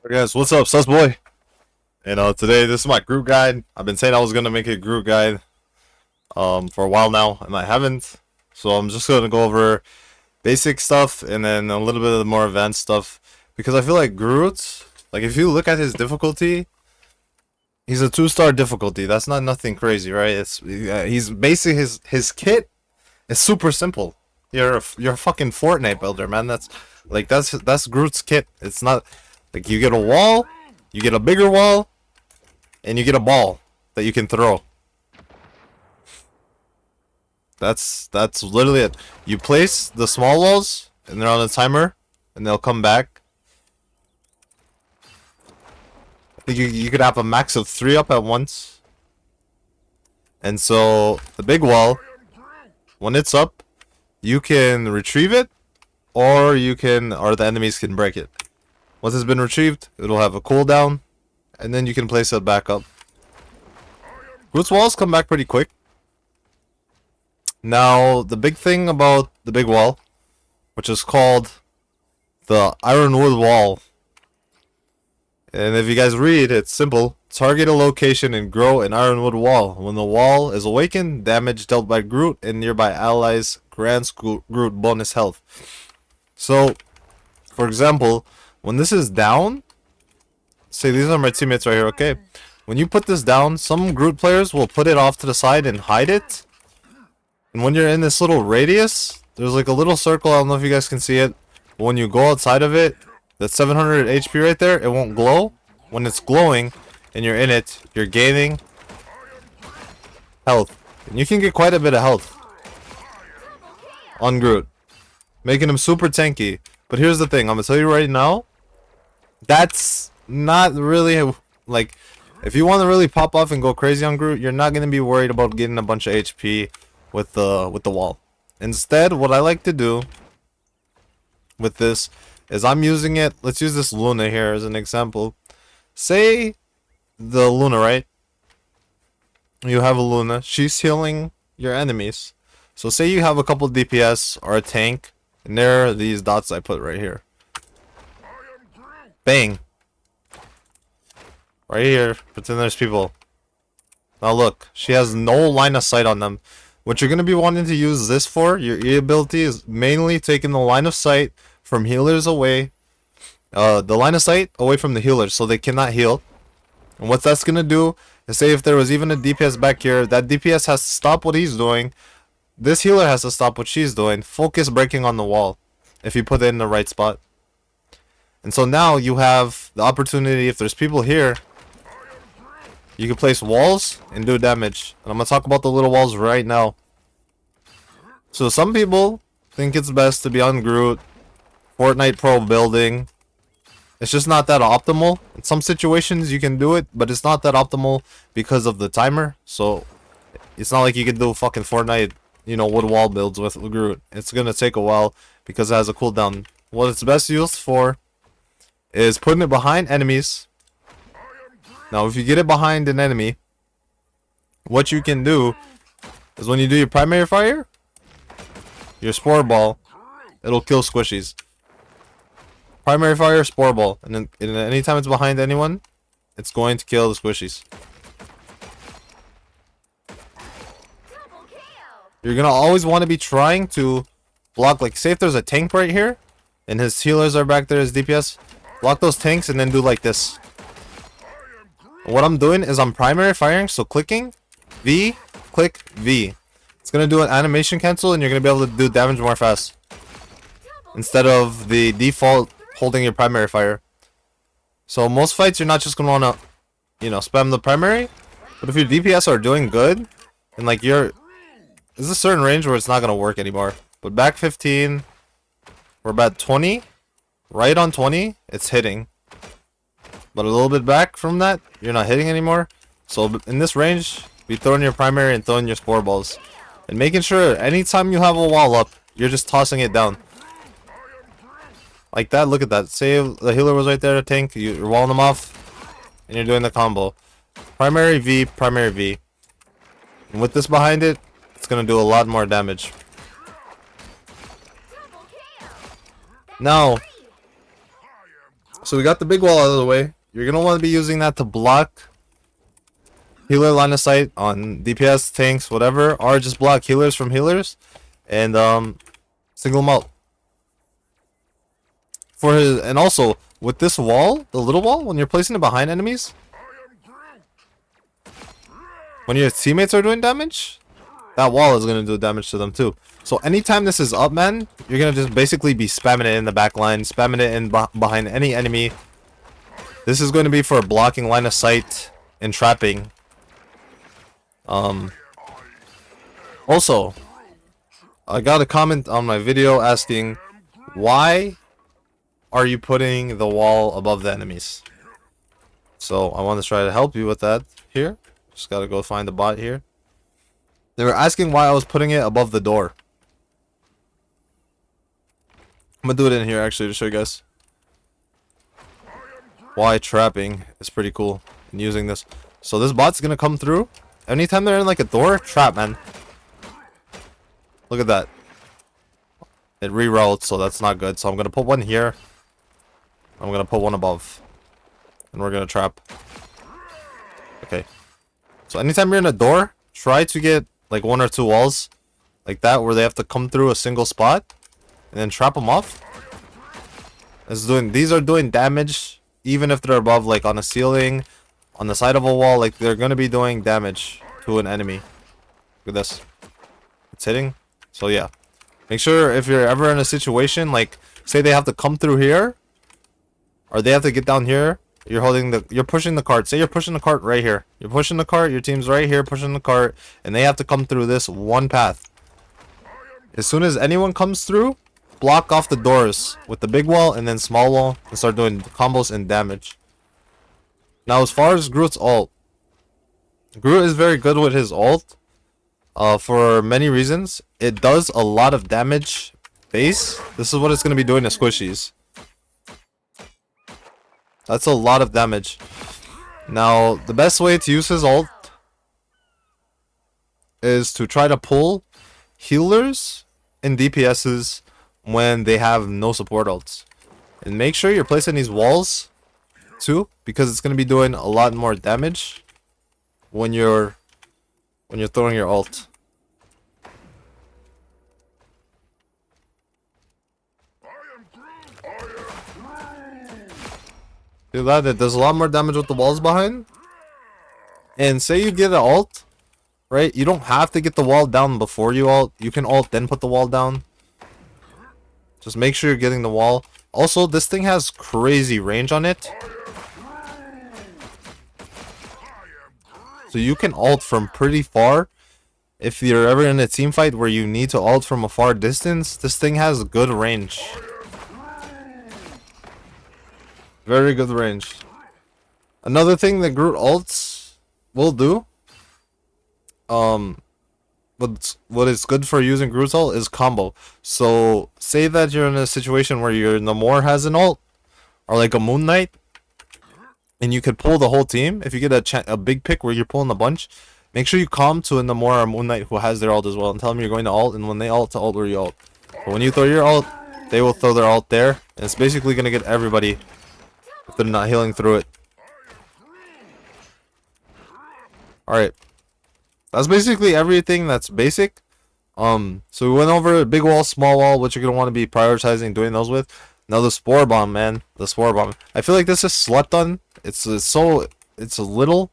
Hey guys, what's up, sus boy? And today this is my Groot guide. I've been saying I was gonna make a Groot guide for a while now, and I haven't. So I'm just gonna go over basic stuff and then a little bit of the more advanced stuff because I feel like Groot, like if you look at his difficulty, he's a 2-star difficulty. That's not nothing crazy, right? He's basically his kit is super simple. You're a fucking Fortnite builder, man. That's Groot's kit. It's not like you get a wall, you get a bigger wall, and you get a ball that you can throw. That's literally it. You place the small walls, and they're on a timer, and they'll come back. I think you could have a max of 3 up at once. And so the big wall, when it's up, you can retrieve it, or the enemies can break it. Once it's been retrieved, it'll have a cooldown, and then you can place it back up. Groot's walls come back pretty quick. Now, the big thing about the big wall, which is called the Ironwood wall, and if you guys read, it's simple. Target a location and grow an Ironwood wall. When the wall is awakened, damage dealt by Groot and nearby allies grants Groot bonus health. So, for example, when this is down, say these are my teammates right here, okay? When you put this down, some Groot players will put it off to the side and hide it. And when you're in this little radius, there's like a little circle, I don't know if you guys can see it. But when you go outside of it, that 700 HP right there, it won't glow. When it's glowing and you're in it, you're gaining health. And you can get quite a bit of health on Groot, making him super tanky. But here's the thing, I'm gonna tell you right now, that's not really, like, if you want to really pop off and go crazy on Groot, you're not gonna be worried about getting a bunch of HP with the wall. Instead, what I like to do with this is I'm using it. Let's use this Luna here as an example. Say the Luna, right? You have a Luna. She's healing your enemies. So say you have a couple DPS or a tank, and there are these dots I put right here. Bang. Right here. Pretend there's people. Now look, she has no line of sight on them. What you're going to be wanting to use this for, your E ability, is mainly taking the line of sight from healers away. The line of sight away from the healers so they cannot heal. And what that's going to do is, say if there was even a DPS back here, that DPS has to stop what he's doing. This healer has to stop what she's doing. Focus breaking on the wall if you put it in the right spot. And so now you have the opportunity, if there's people here, you can place walls and do damage. And I'm going to talk about the little walls right now. So some people think it's best to be on Groot, Fortnite Pro building. It's just not that optimal. In some situations you can do it, but it's not that optimal because of the timer. So it's not like you can do fucking Fortnite, wood wall builds with Groot. It's going to take a while because it has a cooldown. What it's best used for is putting it behind enemies. Now, if you get it behind an enemy, what you can do is when you do your primary fire, your Spore ball, it'll kill squishies. Primary fire, Spore ball, and then anytime it's behind anyone, it's going to kill the squishies. You're gonna always want to be trying to block, like, say if there's a tank right here, and his healers are back there, his DPS, block those tanks and then do like this. What I'm doing is I'm primary firing, so clicking V, click V. It's gonna do an animation cancel, and you're gonna be able to do damage more fast instead of the default holding your primary fire. So most fights you're not just gonna wanna, spam the primary, but if your DPS are doing good, and like there's a certain range where it's not gonna work anymore. But back 15, we're about 20, right on 20, it's hitting. But a little bit back from that, you're not hitting anymore. So in this range, be throwing your primary and throwing your Spore balls. And making sure anytime you have a wall up, you're just tossing it down. Like that, look at that. Say the healer was right there, the tank, you're walling them off, and you're doing the combo. Primary V, primary V. And with this behind it, it's going to do a lot more damage. Now, So we got the big wall out of the way. You're gonna want to be using that to block healer line of sight on DPS, tanks, whatever, or just block healers from healers, and single them out. For his, and also with this wall, the little wall, when you're placing it behind enemies, when your teammates are doing damage, that wall is gonna do damage to them too. So anytime this is up, man, you're gonna just basically be spamming it in the back line, spamming it in behind any enemy. This is going to be for blocking line of sight and trapping. Also, I got a comment on my video asking, why are you putting the wall above the enemies? So I want to try to help you with that here. Just gotta go find the bot here. They were asking why I was putting it above the door. I'm gonna do it in here actually to show you guys why trapping is pretty cool and using this. So this bot's gonna come through. Anytime they're in like a door, trap, man. Look at that. It reroutes, so that's not good. So I'm gonna put one here. I'm gonna put one above. And we're gonna trap. Okay. So anytime you're in a door, try to get like one or two walls like that where they have to come through a single spot and then trap them off. These are doing damage even if they're above, like on a ceiling, on the side of a wall. Like they're gonna be doing damage to an enemy. Look at this. It's hitting. So yeah, make sure if you're ever in a situation like, say they have to come through here, or they have to get down here. You're pushing the cart. Say you're pushing the cart right here. You're pushing the cart. Your team's right here pushing the cart, and they have to come through this one path. As soon as anyone comes through, block off the doors with the big wall and then small wall and start doing combos and damage. Now as far as Groot's ult, Groot is very good with his ult for many reasons. It does a lot of damage base. This is what it's going to be doing to squishies. That's a lot of damage. Now the best way to use his ult is to try to pull healers and DPSs when they have no support ults, and make sure you're placing these walls too, because it's going to be doing a lot more damage when you're throwing your ult. Do that. It does a lot more damage with the walls behind. And say you get an ult, right? You don't have to get the wall down before you ult. You can ult then put the wall down. Just make sure you're getting the wall. Also, this thing has crazy range on it. So you can ult from pretty far. If you're ever in a team fight where you need to ult from a far distance, this thing has good range. Very good range. Another thing that Groot ults will do, what is good for using Groot's ult is combo. So say that you're in a situation where your Namor has an ult, or like a Moon Knight, and you could pull the whole team. If you get a big pick where you're pulling a bunch, make sure you calm to a Namor or Moon Knight who has their ult as well, and tell them you're going to ult, and when they ult, to ult where you ult. But when you throw your ult, they will throw their ult there, and it's basically going to get everybody if they're not healing through it. Alright. That's basically everything that's basic. So we went over big wall, small wall, what you're going to want to be prioritizing doing those with. Now the Spore Bomb, man. The Spore Bomb. I feel like this is slept on. It's a little.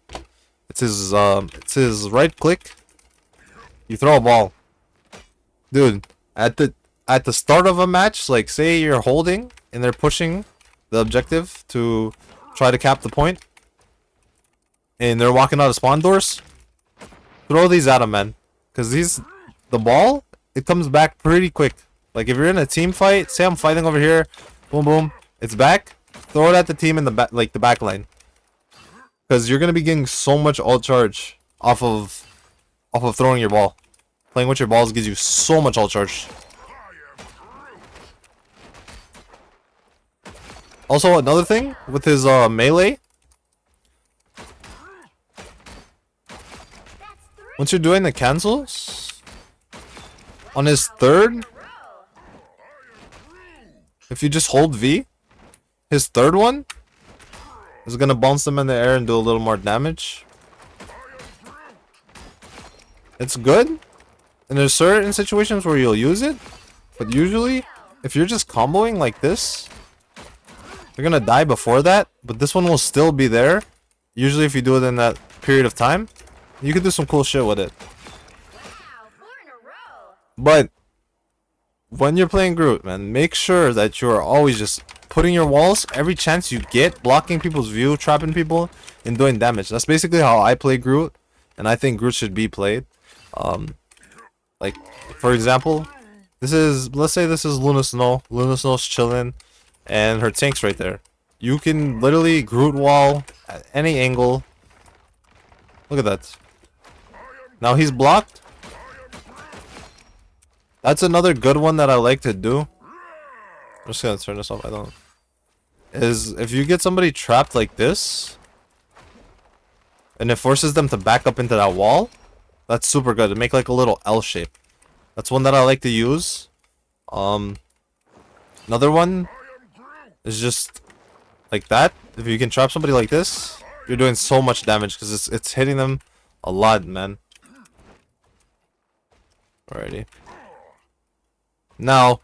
It's his right click. You throw a ball. Dude, at the start of a match, like say you're holding and they're pushing the objective to try to cap the point, and they're walking out of spawn doors, throw these at them, man. Because the ball, it comes back pretty quick. Like if you're in a team fight, say I'm fighting over here, boom boom, it's back, throw it at the team in the back, like the back line. Because you're gonna be getting so much ult charge off of throwing your ball. Playing with your balls gives you so much ult charge. Also, another thing with his melee, once you're doing the cancels on his third, if you just hold V His third one is gonna bounce them in the air and do a little more damage. It's good, and there's certain situations where you'll use it, but usually, if you're just comboing like this, you're gonna die before that, but this one will still be there. Usually if you do it in that period of time, you can do some cool shit with it. But when you're playing Groot, man, make sure that you're always just putting your walls every chance you get, blocking people's view, trapping people, and doing damage. That's basically how I play Groot, and I think Groot should be played. Like, for example, let's say this is Luna Snow. Luna Snow's chilling, and her tank's right there. You can literally Groot wall at any angle. Look at that. Now he's blocked. That's another good one that I like to do. I'm just gonna turn this off. Is if you get somebody trapped like this, and it forces them to back up into that wall, that's super good. To make like a little L shape. That's one that I like to use. Another one is just like that. If you can trap somebody like this, you're doing so much damage because it's hitting them a lot, man. Alrighty. Now,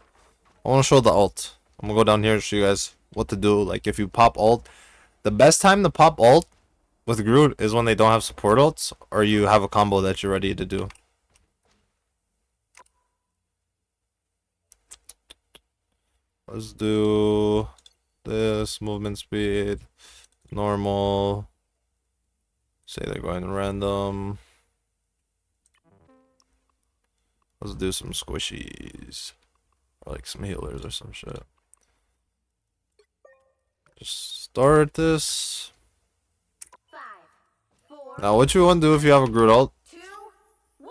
I want to show the ult. I'm gonna go down here and show you guys what to do. Like if you pop ult, the best time to pop ult with Groot is when they don't have support ults or you have a combo that you're ready to do. Let's do this movement speed, normal. Say they're going random. Let's do some squishies, or like some healers or some shit. Just start this. 5, 4, Now, what you want to do if you have a Groot ult? 2, 1.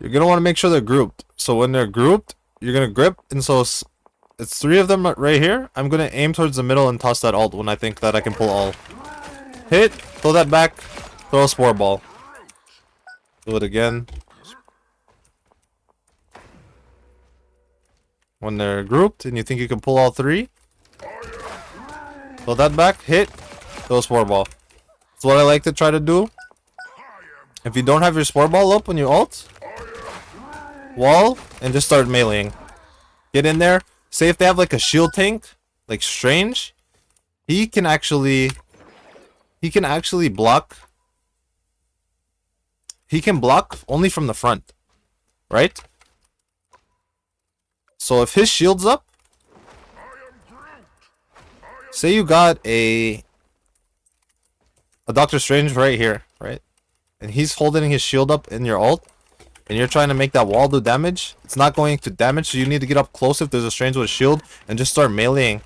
You're gonna want to make sure they're grouped. So when they're grouped, you're gonna grip, and so it's 3 of them right here. I'm gonna aim towards the middle and toss that ult when I think that I can pull all. Hit, throw that back, throw a spore ball. Do it again. When they're grouped and you think you can pull all 3, throw that back, hit, throw a spore ball. That's what I like to try to do. If you don't have your spore ball up when you ult, wall, and just start meleeing. Get in there. Say if they have like a shield tank, like Strange, he can actually block. He can block only from the front, right? So if his shield's up, say you got a Doctor Strange right here, right? And he's holding his shield up in your ult, and you're trying to make that wall do damage, it's not going to damage, so you need to get up close if there's a Strange with a shield and just start meleeing.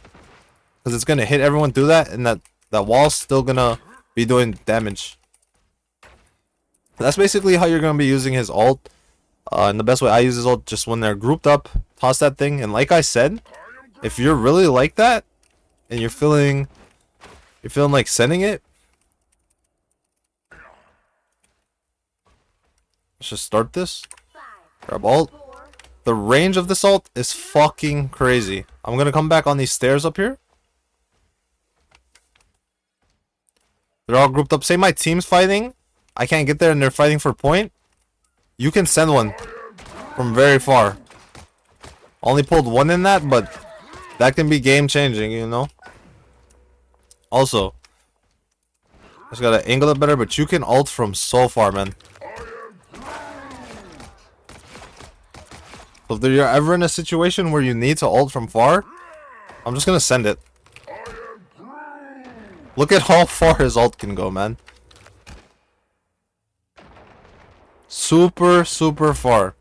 Because it's going to hit everyone through that, and that wall's still going to be doing damage. That's basically how you're going to be using his ult. And the best way I use his ult, just when they're grouped up, toss that thing. And like I said, if you're really like that, and you're feeling like sending it, let's just start this. Grab ult. The range of this ult is fucking crazy. I'm gonna come back on these stairs up here. They're all grouped up. Say my team's fighting, I can't get there and they're fighting for point. You can send one from very far. Only pulled one in that, but that can be game changing, you know. Also, just gotta angle it better, but you can ult from so far, man. So if you're ever in a situation where you need to ult from far, I'm just gonna send it. Look at how far his ult can go, man. Super, super far.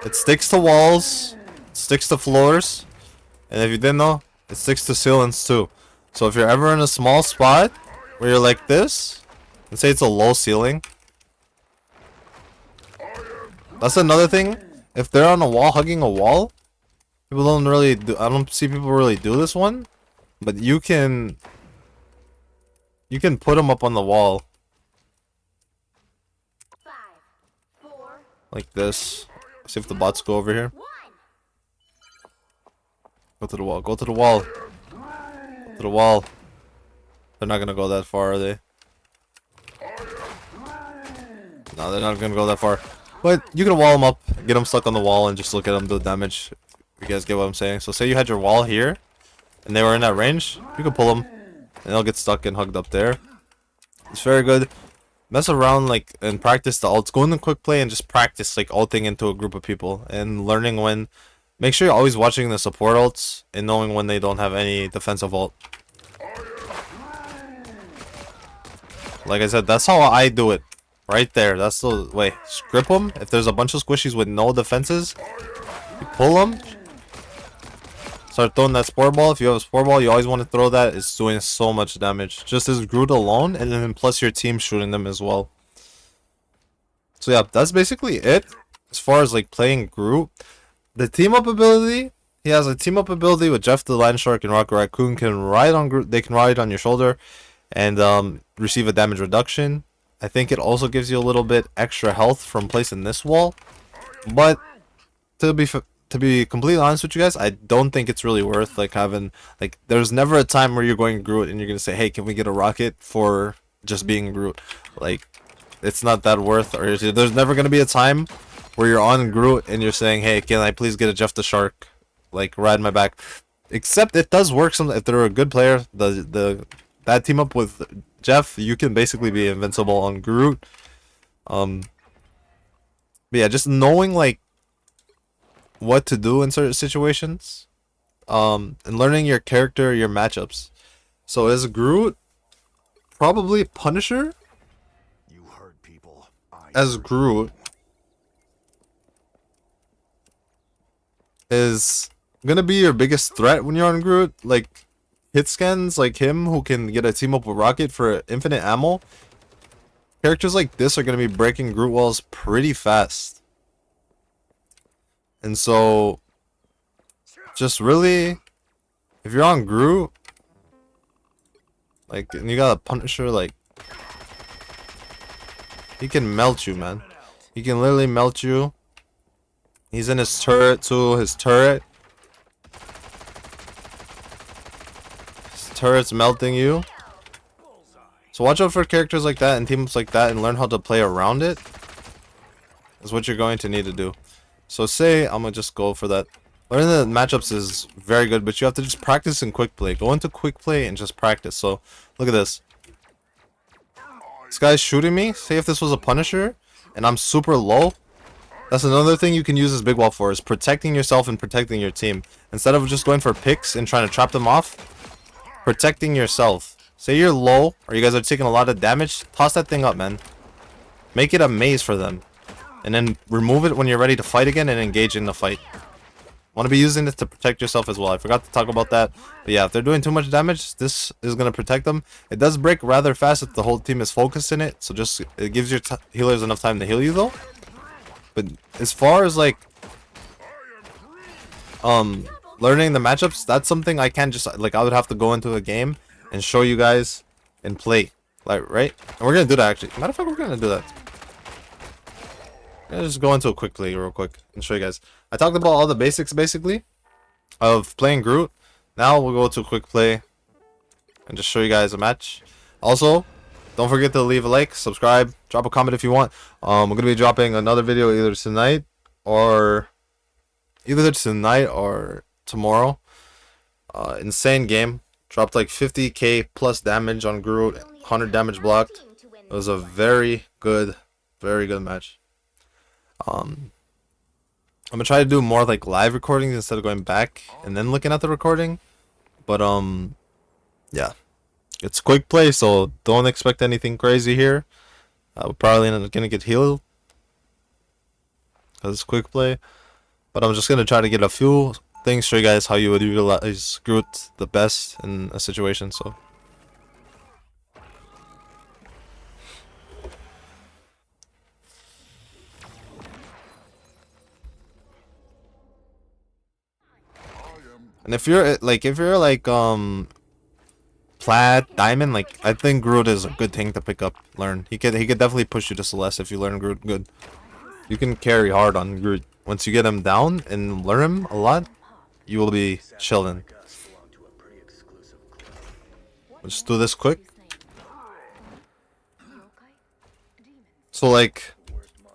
It sticks to walls, it sticks to floors, and if you didn't know, it sticks to ceilings too. So if you're ever in a small spot where you're like this, and say it's a low ceiling, that's another thing. If they're on a wall, hugging a wall, people don't really do, I don't see people really do this one, but you can put them up on the wall. 5, 4, Like this. See if the bots go over here. 1. Go to the wall. Go to the wall. To the wall. They're not gonna go that far, are they? No, they're not gonna go that far. But you can wall them up, get them stuck on the wall, and just look at them do damage. You guys get what I'm saying? So say you had your wall here, and they were in that range, you could pull them, and they'll get stuck and hugged up there. It's very good. Mess around like and practice the ults. Go in the quick play and just practice like ulting into a group of people and learning when. Make sure you're always watching the support ults and knowing when they don't have any defensive ult. Like I said, that's how I do it. Right there. That's the way. Script them. If there's a bunch of squishies with no defenses, you pull them. Start throwing that spore ball. If you have a spore ball, you always want to throw that. It's doing so much damage. Just as Groot alone, and then plus your team shooting them as well. So yeah, that's basically it. As far as like playing Groot. The team up ability, he has a team up ability with Jeff the Land Shark and Rocket Raccoon can ride on Groot. They can ride on your shoulder and receive a damage reduction. I think it also gives you a little bit extra health from placing this wall. But to be completely honest with you guys, I don't think it's really worth like having like there's never a time where you're going Groot and you're gonna say, hey, can we get a rocket for just being Groot? Like it's not that worth, or there's never gonna be a time where you're on Groot and you're saying, hey, can I please get a Jeff the Shark, like ride my back? Except it does work some if they're a good player. That team up with Jeff, you can basically be invincible on Groot. But yeah, just knowing like what to do in certain situations, and learning your character, your matchups. So as Groot, probably Punisher. You heard people. As Groot is gonna be your biggest threat when you're on Groot. Like hit scans like him who can get a team up with Rocket for infinite ammo. Characters like this are gonna be breaking Groot walls pretty fast. And so just really, if you're on Groot, like, and you got a Punisher, like, he can melt you, man. He can literally melt you. He's in his turret too. His turret's melting you. So watch out for characters like that and teams like that and learn how to play around it. Is what you're going to need to do. So say I'm gonna just go for that. Learning the matchups is very good, but you have to just practice in quick play. Go into quick play and just practice. So look at this. This guy's shooting me. Say if this was a Punisher and I'm super low. That's another thing you can use this big wall for, is protecting yourself and protecting your team. Instead of just going for picks and trying to trap them off, protecting yourself. Say you're low or you guys are taking a lot of damage, toss that thing up, man. Make it a maze for them. And then remove it when you're ready to fight again and engage in the fight. Want to be using this to protect yourself as well. I forgot to talk about that. But yeah, if they're doing too much damage, this is going to protect them. It does break rather fast if the whole team is focused in it. So just, it gives your healers enough time to heal you though. But as far as like learning the matchups, that's something I can't just like, I would have to go into a game and show you guys and play, like, right? And we're gonna do that actually. Matter of fact, we're gonna do that. I'm gonna just go into a quick play real quick and show you guys. I talked about all the basics basically of playing Groot. Now we'll go to a quick play and just show you guys a match. Also, don't forget to leave a like, subscribe, drop a comment if you want. We're gonna be dropping another video either tonight or tomorrow. Insane game. Dropped like 50k plus damage on Groot, 100 damage blocked. It was a very good match. I'm gonna try to do more like live recordings instead of going back and then looking at the recording. But yeah. It's quick play, so don't expect anything crazy here. We're probably not gonna get healed because it's quick play. But I'm just gonna try to get a few things, show you guys how you would utilize Groot the best in a situation. So and if you're like Plat, Diamond, like, I think Groot is a good thing to pick up, learn. He could definitely push you to Celeste if you learn Groot good. You can carry hard on Groot. Once you get him down and learn him a lot, you will be chilling. Let's do this quick. So like,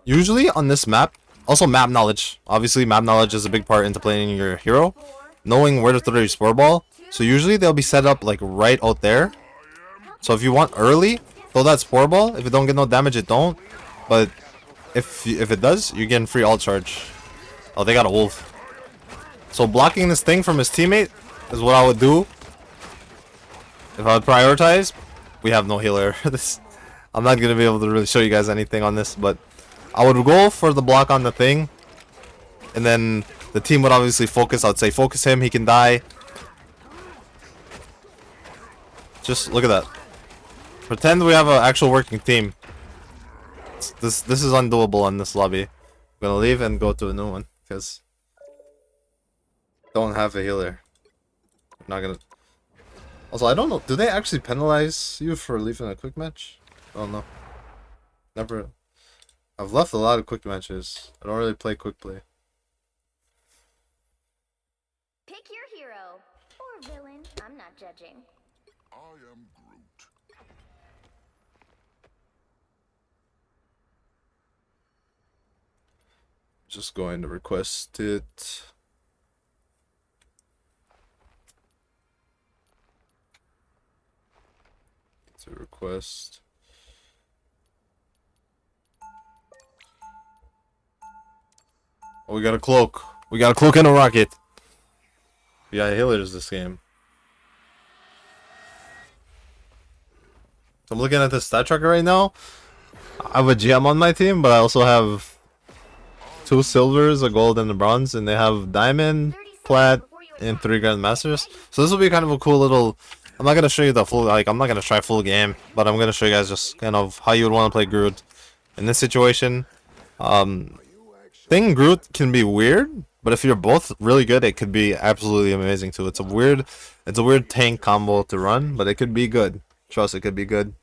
usually on this map, also map knowledge. Obviously, map knowledge is a big part into playing your hero. Knowing where to throw your spore ball. So usually they'll be set up like right out there. So if you want early, throw that spore ball. If it don't get no damage, it don't. But if it does, you're getting free ult charge. Oh, they got a wolf. So blocking this thing from his teammate is what I would do. If I would prioritize, we have no healer. I'm not gonna be able to really show you guys anything on this, but I would go for the block on the thing, and then the team would obviously focus. I'd say focus him. He can die. Just look at that. Pretend we have an actual working team. This is undoable on this lobby. I'm gonna leave and go to a new one because don't have a healer. Not gonna. Also, I don't know. Do they actually penalize you for leaving a quick match? I don't know. Never. I've left a lot of quick matches. I don't really play quick play. Pick your hero or villain. I'm not judging. I am Groot. Just going to request it. To request. Oh, we got a cloak. We got a cloak and a rocket. We got healers this game. So I'm looking at the stat tracker right now. I have a gem on my team, but I also have 2 silvers, a gold, and a bronze, and they have diamond, plat, and 3 grandmasters. So this will be kind of a cool little. I'm not gonna show you the full. Like, I'm not gonna try full game, but I'm gonna show you guys just kind of how you would want to play Groot in this situation. Thing Groot can be weird, but if you're both really good, it could be absolutely amazing too. It's a weird tank combo to run, but it could be good. Trust, it could be good.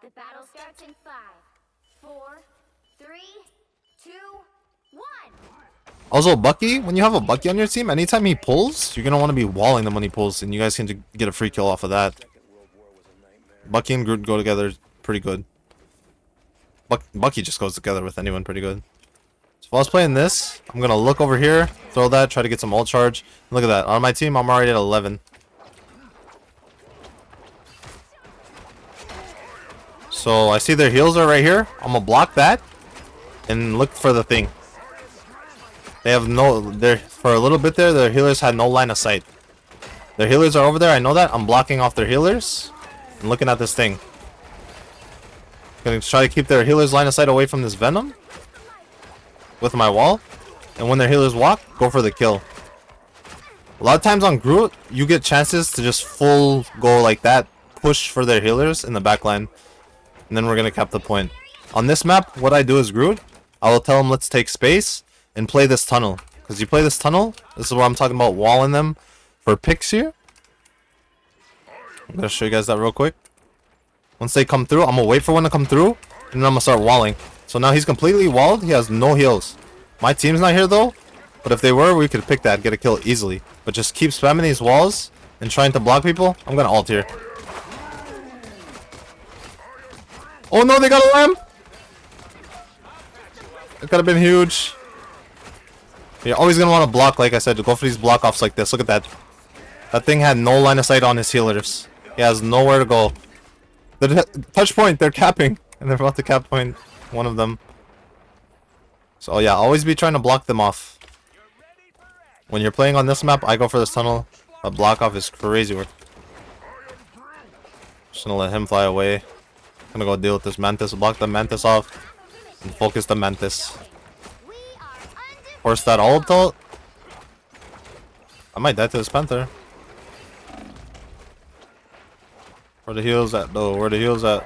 The battle starts in 5, 4, 3, 2, 1. Also, Bucky, when you have a Bucky on your team, anytime he pulls, you're gonna want to be walling them when he pulls, and you guys can get a free kill off of that. Bucky and Groot go together pretty good. Bucky just goes together with anyone pretty good. So if I was playing this, I'm gonna look over here, throw that, try to get some ult charge. Look at that. On my team, I'm already at 11. So I see their heals are right here. I'm gonna block that and look for the thing. They have no. For a little bit there, their healers had no line of sight. Their healers are over there. I know that. I'm blocking off their healers and looking at this thing. Gonna try to keep their healers line of sight away from this venom with my wall, and when their healers walk, go for the kill. A lot of times on Groot, you get chances to just full go like that, push for their healers in the back line, and then we're gonna cap the point. On this map, what I do is Groot, I will tell them let's take space and play this tunnel, because you play this tunnel. This is what I'm talking about, walling them for picks here. I'm gonna show you guys that real quick. Once they come through, I'm gonna wait for one to come through, and then I'm gonna start walling. So now he's completely walled. He has no heals. My team's not here though, but if they were, we could pick that, get a kill easily. But just keep spamming these walls and trying to block people. I'm gonna ult here. Oh no, they got a lamp! It could have been huge. You're always gonna want to block, like I said, to go for these block offs like this. Look at that. That thing had no line of sight on his healers. He has nowhere to go. The touch point, they're capping, and they're about to cap point one of them. So yeah, always be trying to block them off. When you're playing on this map, I go for this tunnel. A block off is crazy work. Just gonna let him fly away. Gonna go deal with this mantis, block the mantis off, and focus the mantis. Force that ult. I might die to this panther. Where the heals at though? Where the heals at?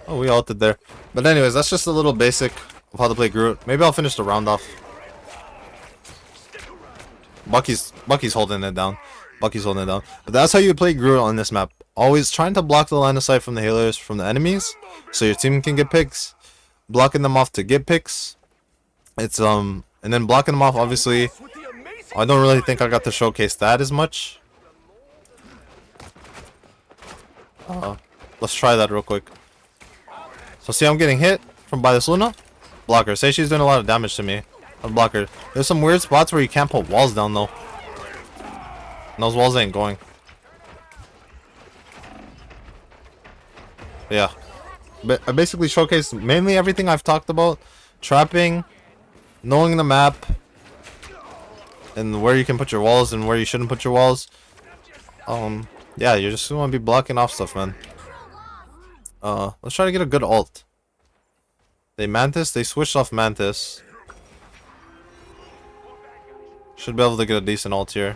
Oh, we ulted there. But anyways, that's just a little basic of how to play Groot. Maybe I'll finish the round off. Bucky's holding it down. Bucky's holding it down. But that's how you play Groot on this map. Always trying to block the line of sight from the healers, from the enemies, so your team can get picks. Blocking them off to get picks. It's And then blocking them off, obviously, I don't really think I got to showcase that as much. Let's try that real quick. So see, I'm getting hit from by this Luna. Block her. Say she's doing a lot of damage to me. I'll block her. There's some weird spots where you can't put walls down though. And those walls ain't going. Yeah. But I basically showcased mainly everything I've talked about. Trapping, knowing the map, and where you can put your walls and where you shouldn't put your walls. Yeah, you just want to be blocking off stuff, man. Let's try to get a good ult. They Mantis, they switched off Mantis. Should be able to get a decent ult here.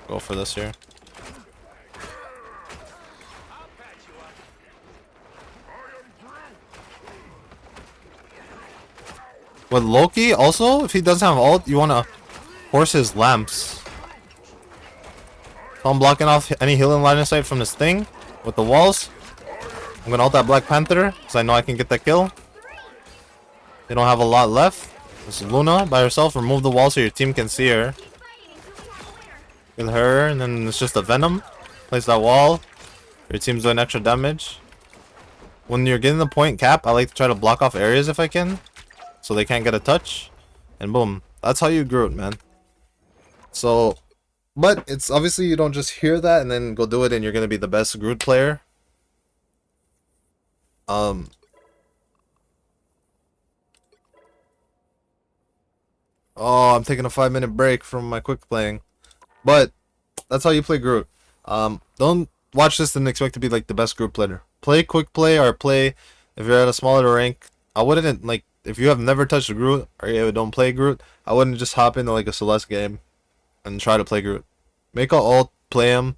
Go for this here. With Loki, also, if he doesn't have ult, you want to force his lamps. So I'm blocking off any healing line of sight from this thing with the walls. I'm going to ult that Black Panther because I know I can get that kill. They don't have a lot left. This is Luna by herself. Remove the wall so your team can see her. Kill her, and then it's just a Venom. Place that wall. Your team's doing extra damage. When you're getting the point cap, I like to try to block off areas if I can, so they can't get a touch. And boom. That's how you Groot, man. So, but it's obviously you don't just hear that and then go do it and you're going to be the best Groot player. Oh, I'm taking a 5-minute break from my quick playing. But that's how you play Groot. Don't watch this and expect to be like the best Groot player. Play quick play or play if you're at a smaller rank. I wouldn't like if you have never touched a Groot or you don't play Groot. I wouldn't just hop into like a Celeste game and try to play Groot. Make a ult, play him,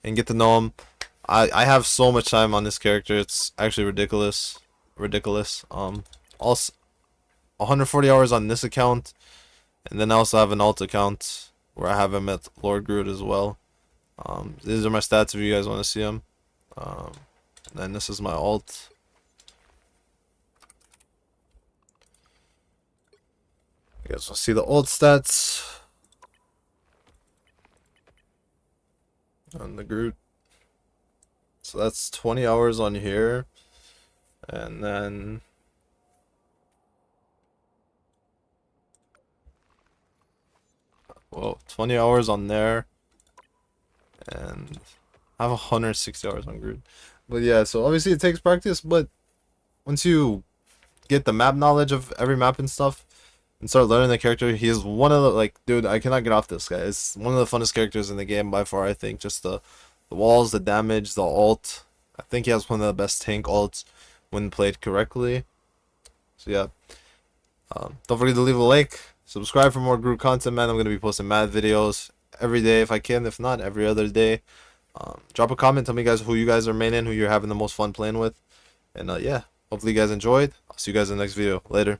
and get to know him. I have so much time on this character. It's actually ridiculous. Also 140 hours on this account. And then I also have an alt account where I have him at Lord Groot as well. These are my stats if you guys want to see them. And this is my alt. You guys want to see the alt stats on the Groot. So that's 20 hours on here. And then well, 20 hours on there, and I have 160 hours on Groot. But yeah, so obviously it takes practice, but once you get the map knowledge of every map and stuff, and start learning the character, he is one of the, like, dude, I cannot get off this guy. It's one of the funnest characters in the game by far, I think. Just the walls, the damage, the ult. I think he has one of the best tank ults when played correctly. So yeah, don't forget to leave a like. Subscribe for more Groot content, man. I'm going to be posting mad videos every day if I can. If not, every other day. Drop a comment. Tell me guys who you guys are maining, who you're having the most fun playing with. And yeah, hopefully you guys enjoyed. I'll see you guys in the next video. Later.